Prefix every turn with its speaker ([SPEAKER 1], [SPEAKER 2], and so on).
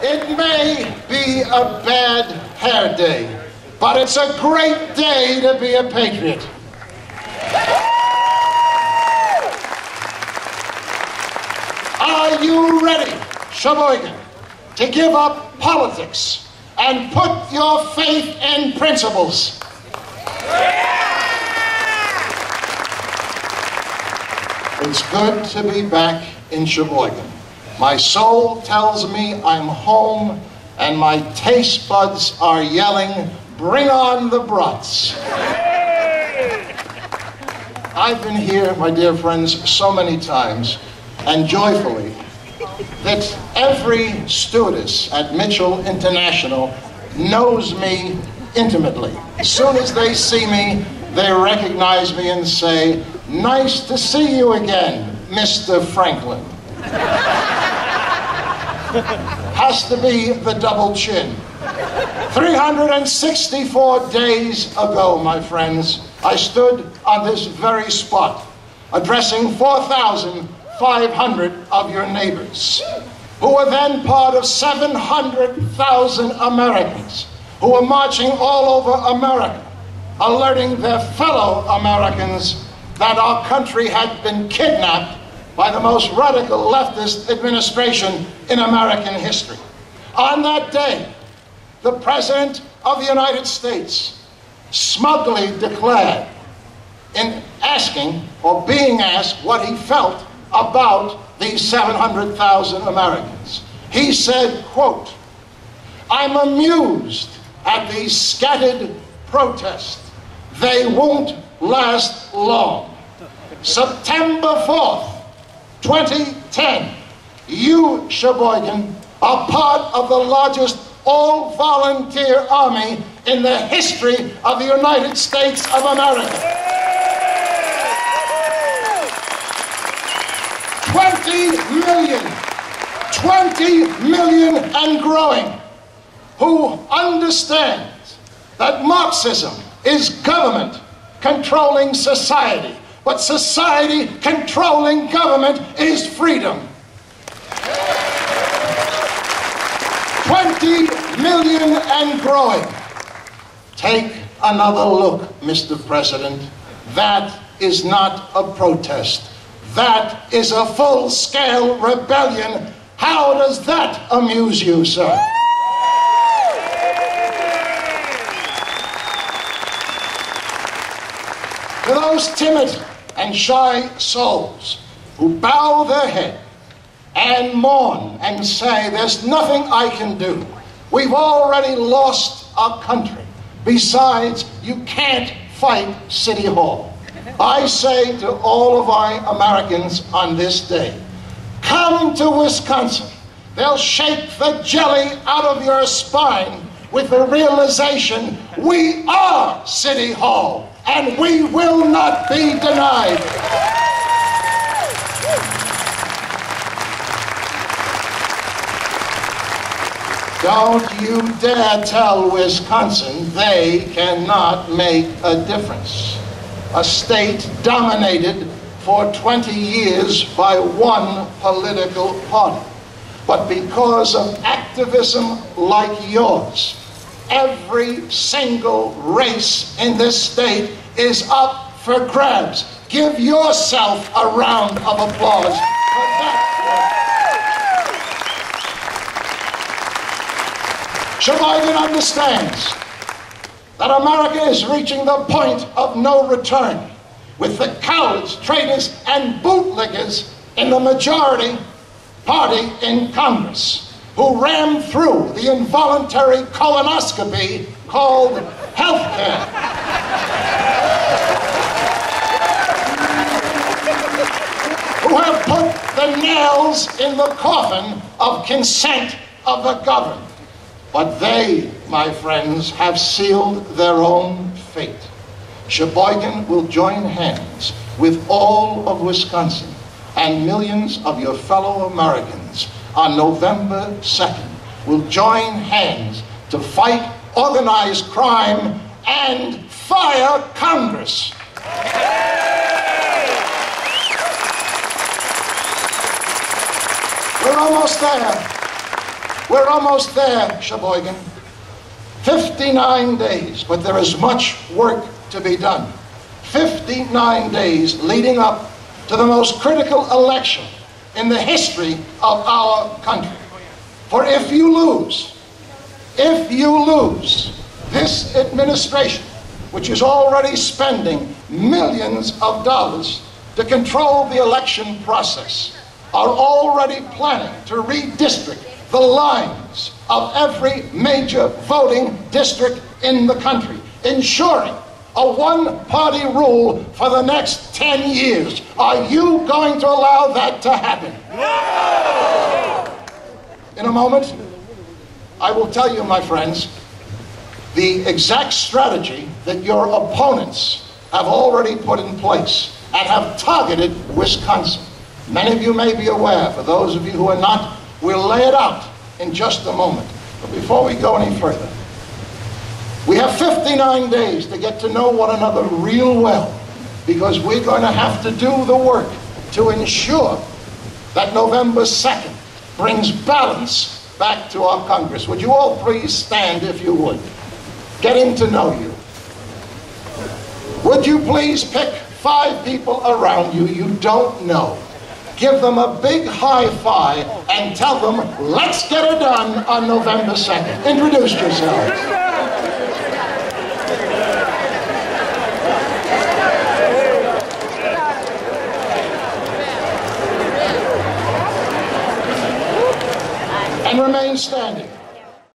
[SPEAKER 1] It may be a bad hair day, but it's a great day to be a patriot. Are you ready, Sheboygan, to give up politics and put your faith in principles? It's good to be back in Sheboygan. My soul tells me I'm home, and my taste buds are yelling, "Bring on the brats." I've been here, my dear friends, so many times, and joyfully, that every stewardess at Mitchell International knows me intimately. As soon as they see me, they recognize me and say, "Nice to see you again, Mr. Franklin." Has to be the double chin. 364 days ago, my friends, I stood on this very spot, addressing 4,500 of your neighbors, who were then part of 700,000 Americans who were marching all over America, alerting their fellow Americans that our country had been kidnapped by the most radical leftist administration in American history. On that day, the President of the United States smugly declared, in asking or being asked what he felt about these 700,000 Americans. He said, quote, "I'm amused at these scattered protests. They won't last long." September 4th, 2010, you, Sheboygan, are part of the largest all-volunteer army in the history of the United States of America. 20 million and growing, who understands that Marxism is government controlling society, but society controlling government is freedom. 20 million and growing. Take another look, Mr. President. That is not a protest. That is a full-scale rebellion. How does that amuse you, sir? To those timid and shy souls who bow their head and mourn and say, "There's nothing I can do. We've already lost our country. Besides, you can't fight City Hall." I say to all of our Americans on this day, come to Wisconsin. They'll shake the jelly out of your spine with the realization we are City Hall, and we will not be denied. Don't you dare tell Wisconsin they cannot make a difference. A state dominated for 20 years by one political party. But because of activism like yours, every single race in this state is up for grabs. Give yourself a round of applause for that work. Sheboygan understands that America is reaching the point of no return, with the cowards, traitors, and bootlickers in the majority party in Congress, who rammed through the involuntary colonoscopy called health care. Who have put the nails in the coffin of consent of the governed. But they, my friends, have sealed their own fate. Sheboygan will join hands with all of Wisconsin and millions of your fellow Americans on November 2nd. Will join hands to fight organized crime and fire Congress. We're almost there. We're almost there, Sheboygan. 59 days, but there is much work to be done. 59 days leading up to the most critical election in the history of our country. For if you lose, this administration, which is already spending millions of dollars to control the election process, are already planning to redistrict the lines of every major voting district in the country, ensuring a one-party rule for the next 10 years. Are you going to allow that to happen? No! In a moment, I will tell you, my friends, the exact strategy that your opponents have already put in place and have targeted Wisconsin. Many of you may be aware. For those of you who are not, we'll lay it out in just a moment. But before we go any further, we have 59 days to get to know one another real well, because we're going to have to do the work to ensure that November 2nd brings balance back to our Congress. Would you all please stand, if you would? Getting to know you. Would you please pick 5 people around you you don't know? Give them a big high five and tell them, let's get it done on November 2nd. Introduce yourselves. And remain standing.